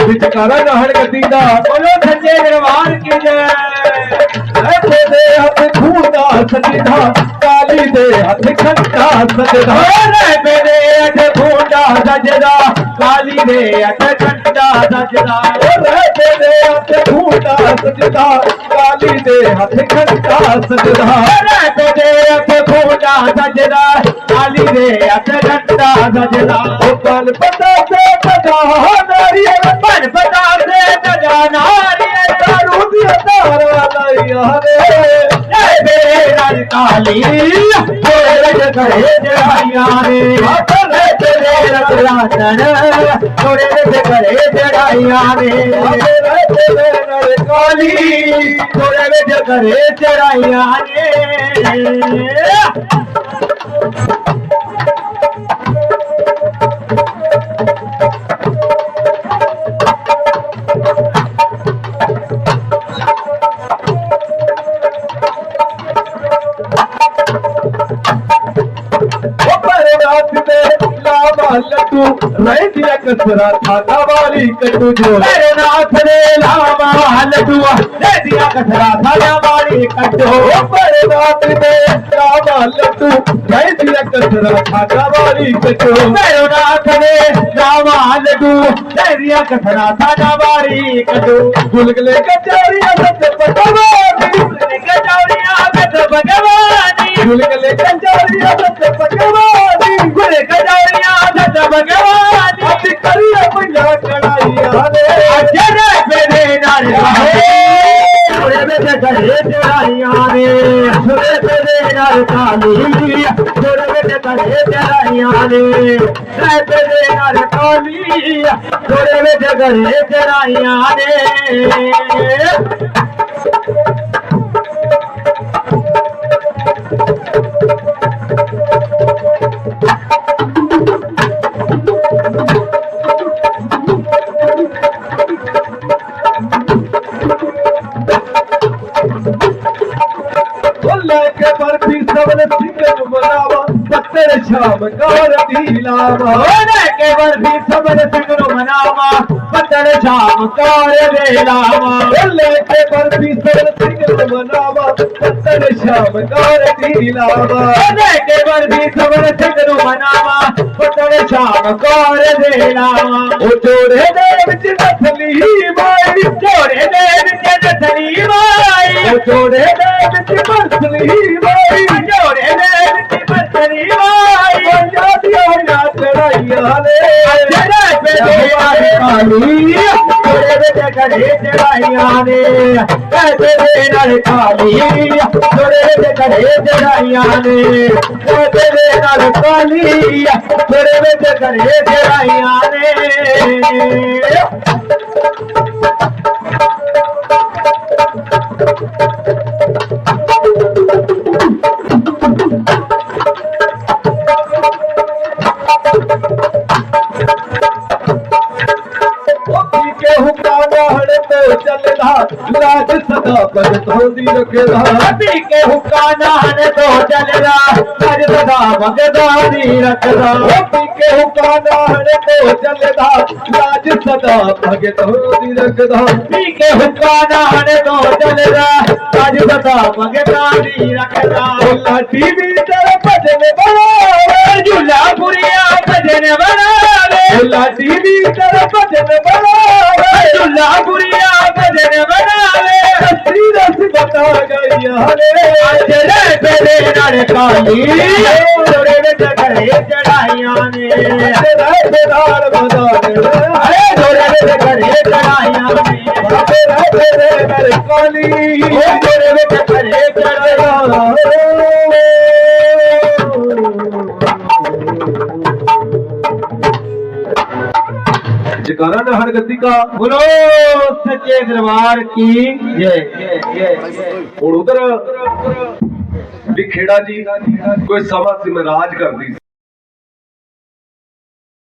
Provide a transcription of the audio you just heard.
विचकारा नहर गति दा बोलो सच्चे दरबार की जय। ऐसे दे हथ खूंदा सजदा काली दे हथ खंडा सजदा रे दे हथ खूंदा सजदा काली दे हथ खंडा सजदा रे दे हथ खूंदा सजदा काली दे हथ खंडा सजदा रे दे हथ खूंदा सजदा काली दे हथ खंडा सजदा कल पता से पता नारियल पर पता से पता नारियल दारू दिया तारा लैया रे मेरे राज काली तेरे रज करे जड़ाइया रे तेरे रज रातन तेरे रज करे जड़ाइया रे तेरे रज काली तेरे रज करे जड़ाइया रे। लड्डू रह दिया कसरा था वाली कट्टू जो मेरे नाथ ने लावा लड्डू रह दिया कसरा था वाली कट्टू मेरे नाथ ने लावा लड्डू रह दिया कसरा था वाली कट्टू मेरे नाथ ने लावा लड्डू रह दिया कसरा था वाली कट्टू गुलगुले कचौरियां सत्य पकवानी गुलगुले कचौरियां सत्य पकवानी गुलगुले कचौरियां सत्य पकवानी गुलगुले कचौरियां भगवान करिया पंजा कड़ाइया रे मेरे नारे थोड़े में करे चढ़ाइया रे थोड़े मेरे नारे काली थोड़े में करे चढ़ाइया रे मेरे नारे काली थोड़े में करे चढ़ाइया रे। के बर्फी सबने सिंगन मनावा पत्थर शाम कार दिलावा के बर्फी सबने सिंगन मनावा पत्थर शाम कार दिलावा के बर्फी सबने सिंगन मनावा पत्थर शाम कार दिलावा के बर्फी सबने सिंगन मनावा पत्थर शाम कार दिलावा ओ जोड़े दे विच नथली माई जोड़े दे विच नथली माई ओ जोड़े दे विच नथली माई जोड़े दे विच नथली माई पंजाबिया चढ़ाइया रे तेरे पे काली जोड़े विच करे चढ़ाइया रे तेरे नाल काली जोड़े विच करे चढ़ाइया रे तेरे नाल काली जोड़े विच करे चढ़ाइया रे। चलदा लाज सदा भगत होंदी रखदा पी के हुक्का नान तो चलदा लाज सदा भगत होंदी रखदा पी के हुक्का नान तो चलदा लाज सदा भगत होंदी रखदा पी के हुक्का नान तो चलदा लाज सदा भगत होंदी रखदा लाठी भी तेरे भजन बनावे झूला पुरिया भजन बनावे लाठी भी तेरे भजन बनावे झूला पुरिया भजन बनावे हसी रस बता गई रे मेरे नारे काली जोड़े में करे चढ़ाइया ने बेदार बदार जोड़े में करे चढ़ाइया ने मेरे काली जोड़े में करे चढ़ाइया। जयकारा नहर गति का बोलो सच्चे दरबार की जय। और उधर खेड़ा जी कोई सवा सिमराज करती